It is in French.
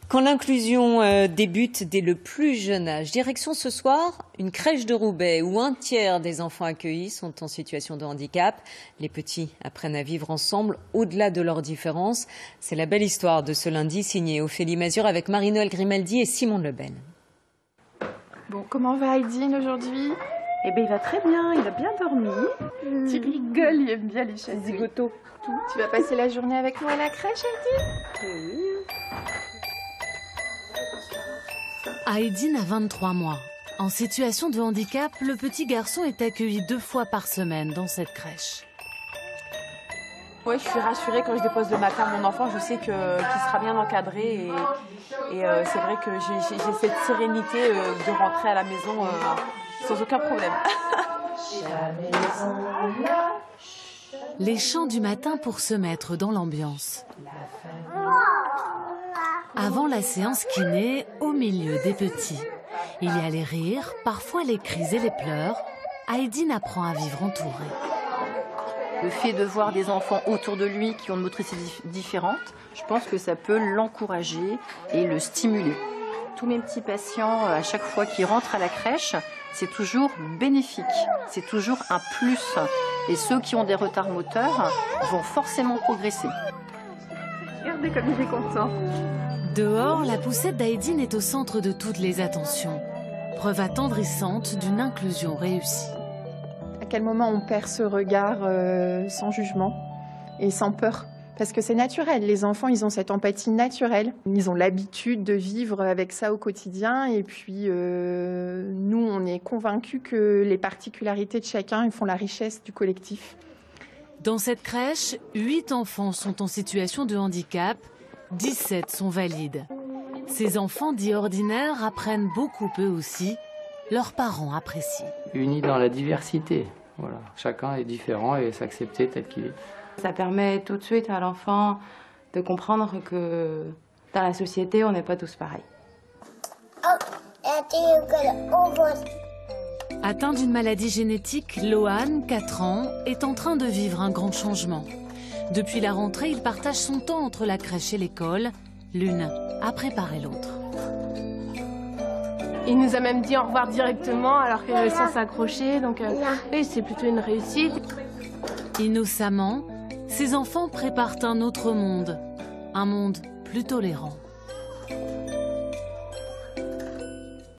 Quand l'inclusion débute dès le plus jeune âge, direction ce soir une crèche de Roubaix où un tiers des enfants accueillis sont en situation de handicap. Les petits apprennent à vivre ensemble au-delà de leurs différences. C'est la belle histoire de ce lundi signée Ophélie Mazur avec Marie-Noëlle Grimaldi et Simone Lebel. Bon, comment va Aydin aujourd'hui? Eh bien, il va très bien, il a bien dormi. Tu rigoles, il aime bien les chats zigotos. Tu vas passer la journée avec nous à la crèche, Aydin? Oui. Aydin a 23 mois. En situation de handicap, le petit garçon est accueilli 2 fois par semaine dans cette crèche. Oui, je suis rassurée quand je dépose le matin mon enfant, je sais qu'il sera bien encadré et c'est vrai que j'ai cette sérénité de rentrer à la maison sans aucun problème. Les chants du matin pour se mettre dans l'ambiance. Avant la séance kiné, au milieu des petits. Il y a les rires, parfois les cris et les pleurs. Aydin apprend à vivre entouré. Le fait de voir des enfants autour de lui qui ont une motricité différente, je pense que ça peut l'encourager et le stimuler. Tous mes petits patients, à chaque fois qu'ils rentrent à la crèche, c'est toujours bénéfique, c'est toujours un plus. Et ceux qui ont des retards moteurs vont forcément progresser. Regardez comme il est content. Dehors, la poussette d'Aydin est au centre de toutes les attentions. Preuve attendrissante d'une inclusion réussie. À quel moment on perd ce regard sans jugement et sans peur? Parce que c'est naturel, les enfants, ils ont cette empathie naturelle. Ils ont l'habitude de vivre avec ça au quotidien. Et puis, nous, on est convaincus que les particularités de chacun ils font la richesse du collectif. Dans cette crèche, 8 enfants sont en situation de handicap. 17 sont valides. Ces enfants dits ordinaires apprennent beaucoup eux aussi. Leurs parents apprécient. Unis dans la diversité. Voilà. Chacun est différent et s'accepter tel qu'il est. Ça permet tout de suite à l'enfant de comprendre que dans la société, on n'est pas tous pareils. Atteint d'une maladie génétique, Lohan, 4 ans, est en train de vivre un grand changement. Depuis la rentrée, il partage son temps entre la crèche et l'école. L'une a préparé l'autre. Il nous a même dit au revoir directement alors que sans s'accrocher, donc oui, c'est plutôt une réussite. Innocemment, ces enfants préparent un autre monde, un monde plus tolérant.